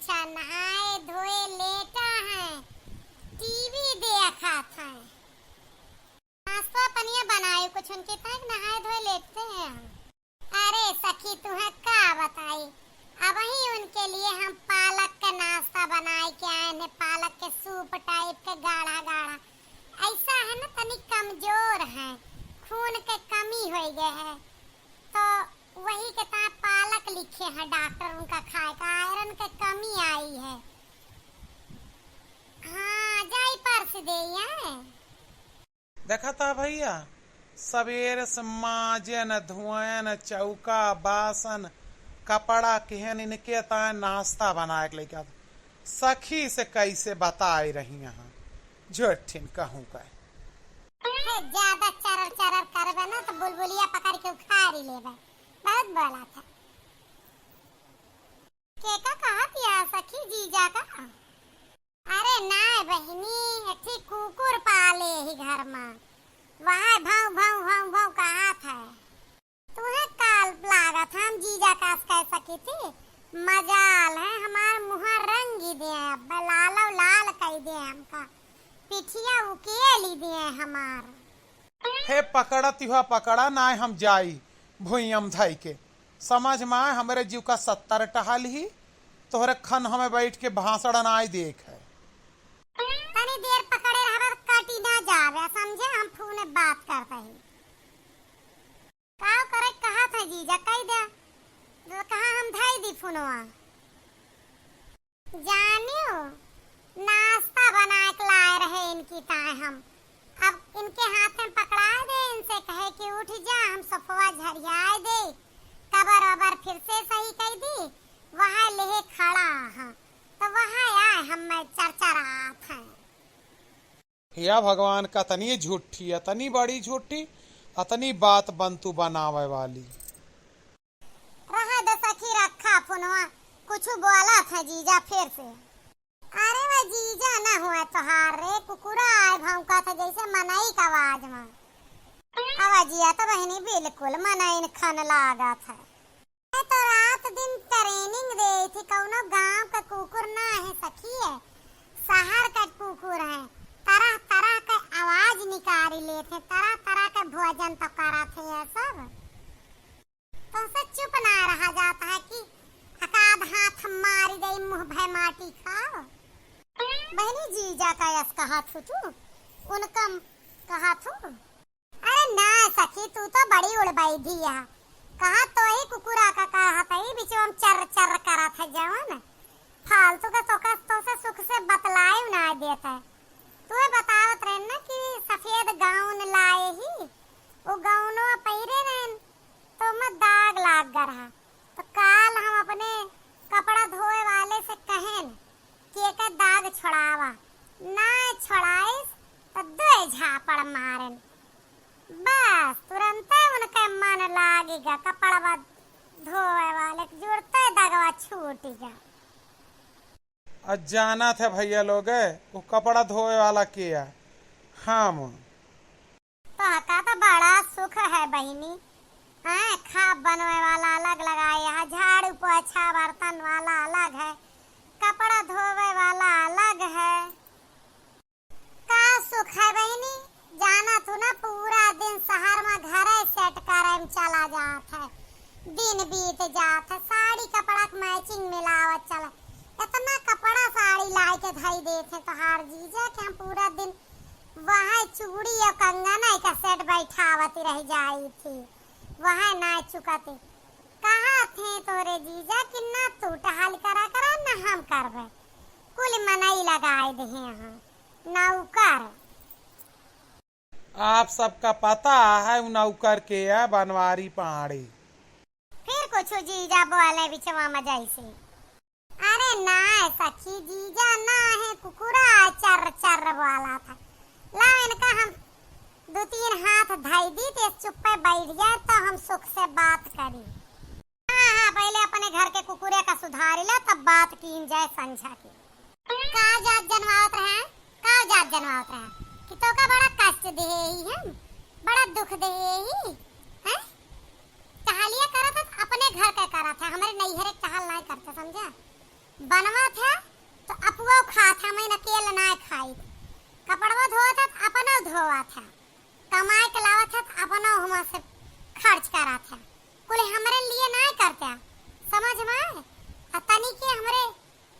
पूछा, नहाए धोए लेटा है, टीवी देखा था। नाश्ता पनिया बनाए कुछ उनके तक नहाए धोए लेटते हैं हम। अरे सखी तुम्हें क्या बताई, अब ही उनके लिए हम पालक का नाश्ता बनाए के आए हैं। पालक के सूप टाइप के गाढ़ा गाढ़ा ऐसा है ना, तनी कमजोर है, खून के कमी हो गए है, तो वही के ता पालक लिखे हैं डॉक्टर, उनका खाए का आयरन के कमी आई है। हाँ जाई पर से दे है। देखा था भैया, सवेरे से माजन धुआन चौका बासन कपड़ा केहन इनके ता नाश्ता बना के लेके सखी से कैसे बताई रही यहाँ जोठिन कहूँ का ज्यादा चरर चरर करबे ना तो बुलबुलिया पकड़ के उखाड़ ही लेबे। बहुत बोला था के का कहा दिया सखी जीजा का। अरे ना बहनी, ठीक कुकुर पाले ही घर में, वहाँ भाव भाव भाव भाव कहा था। तुम्हें काल लागा था हम जीजा का कह सकी थी, मजाल है हमार मुहा रंग ही दे, लालो लाल कह दे, हमका पिठिया उकेली दे हमार। हे पकड़ती हुआ पकड़ा ना हम जाई भुइयम धाई के, समझ में आए हमारे जीव का 70 टहल ही तोहरे खन हमें बैठ के भाषण नाई देख है। तनी देर पकड़े रहबा काटी ना जावे, समझे, हम फोन बात करते ही। काव करे कहा था जीजा कह दे, तो कहा हम धाई दी फोनवा। जानियो नाश्ता बना के लाए रहे इनकी ताए हम, अब इनके हाथ में पकड़ा दे, इनसे कहे कि उठ जा, हम सफवा झरियाए दे, कबर वबर फिर से सही कह दी, वहाँ ले खड़ा हाँ, तो वहाँ आए हम मैं चर्चा रहा था। या भगवान का तनी झूठी अतनी बड़ी झूठी अतनी बात बंतु बनावे वाली। रहा दो सखी रखा फोनवा, कुछ बोला था जीजा फिर से। अरे वह जीजा ना हुआ तोहार रे, कुकुरा आए भौंका था जैसे मनाई का आवाज में। आवाजिया तो बहनी बिल्कुल मनाई खन लागा था। तो रात दिन ट्रेनिंग दे थी, कौनो गांव का कुकुर ना है सखी है, शहर का कुकुर है, तरह तरह के आवाज निकाल लेते, तरह तरह के भोजन तो करा थे ये सब। तो से चुप ना रहा जाता है कि हकाद हाथ मारी गई मुंह भय माटी खाओ। बहनी जीजा का यस कहा थू तू, उनका कहा थू। अरे ना सखी तू तो बड़ी उड़बाई दी है, कहा तो ही कुकुरा का कहा था ही बीच में चर चर करा था जवन फालतू का तो से सुख से बतलाए ना देता है। तू बतावत रहे ना कि सफेद गाउन लाए ही, वो गाउनो पहिरे रहन तो मैं दाग लाग रहा, तो काल हम अपने कपड़ा धोए वाले से कहें कि एक दाग छोड़ावा, ना छोड़ाइस तो दो झापड़ मारन, बस तुरंत उनके मन लागेगा, कपड़ा धोए वाले जुड़ते दगवा छूटेगा। जाना थे भैया लोग वो कपड़ा धोए वाला किया हम तो का तो बड़ा सुख है बहनी, हाँ खाप बनवे वाला अलग लगाया है, झाड़ू पोछा बर्तन वाला अलग है, कपड़ा धोवे वाला अलग है। का सुख है बहनी, जाना तू ना पूरा दिन शहर में घरे सेट करे में चला जात है, दिन बीत जात है, साड़ी कपड़ा के मैचिंग मिलावत चला, इतना कपड़ा साड़ी लाई के धई देते तो हार जीजा कि हम पूरा दिन वहाँ चूड़ी और कंगन का सेट बैठावती रह जाई थी, वहाँ ना चुकाते। कहा थे तोरे जीजा कि ना तू टहल करा करा ना हम करबे, कुल मनाई लगाए दे यहाँ नौकर। आप सबका पता है नौकर के है बनवारी पहाड़ी। फिर कुछ जीजा बोले बिचवा मजा से। अरे ना सखी जीजा ना है, कुकुरा चर चर वाला था, ला इनका हम 2-3 हाथ धाई दी थे, चुप्पे बैठ जाए तो हम सुख से बात करी। हाँ पहले अपने घर के कुकुरे का सुधार ला तब बात की जाए समझा के। का जात जनवावत रहे, का जात जनवावत रहे कि तो का बड़ा कष्ट दे ही हम, बड़ा दुख दे ही हैं। टहलिया करा था अपने घर का करा था, हमारे नैहरे टहल नहीं करते समझा, बनवा थे ला ना खाई कपड़वा धोआ था अपना धोआ था कमाए के लावा था अपना हम से खर्च करा था कुल हमरे लिए ना करते समझ में तनी के हमरे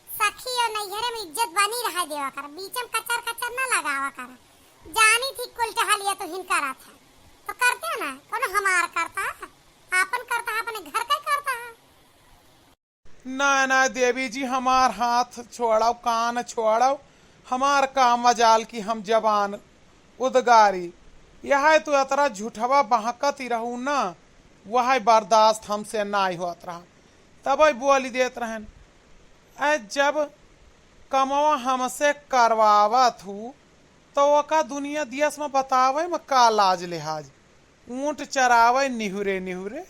सखी और नैहरे में इज्जत बनी रहा देवा कर बीच में कचर कचर ना लगावा कर जानी थी कुल टहलिया तो हिन करा था तो करते ना कौन हमार करता आपन करता अपने घर का करता है ना ना देवी जी हमार हाथ छोड़ाओ कान छोड़ाओ हमार का मजाल की हम जवान उदगारी यह तो अतरा झूठवा बहकत ही रहू ना वह बर्दाश्त हमसे ना होत रहा तब बोली देत रहन जब कमवा हमसे करवावत हूँ तो वका दुनिया दियस में बतावे में का लाज लिहाज ऊंट चरावे निहुरे निहुरे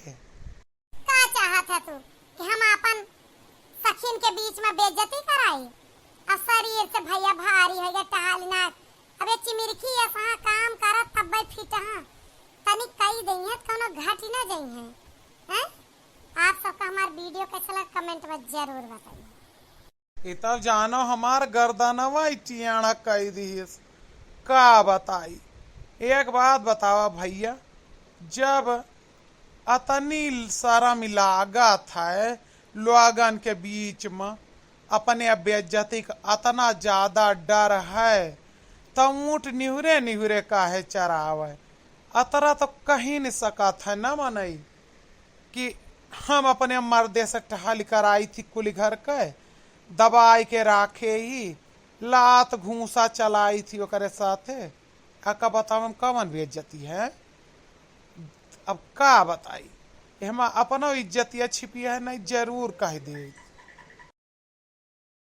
का चाहत है तू कि हम अपन सखीन के बीच में बेइज्जती कराई अब शरीर से भैया भारी हो गया टहलना अबे चिमिरखी ऐसा काम करत तब फिट हां तनी कई दई है कोनो घाटी ना जाई है हैं आप सबका हमार वीडियो कैसा लगा कमेंट में जरूर बताइए तब जानो हमार गर्दनवा चियाणा कह दी का बताई एक बात बतावा भैया जब अतनी शर्म लागत है लोगन के बीच में अपने बेइज्जती का अतना ज्यादा डर है तो ऊंट निहुरे निहुरे काहे चरावे अतरा तो कहीं नहीं सकत है न मनई कि हम अपने मर्दे से टहल कर आई थी कुल घर के दबाई के राखे ही लात घूसा चलाई थी ओकरे साथे का बताओ हम कवन बेइज्जती है अब का बताई हम अपना इज्जतिया छिपी है नहीं जरूर कह दे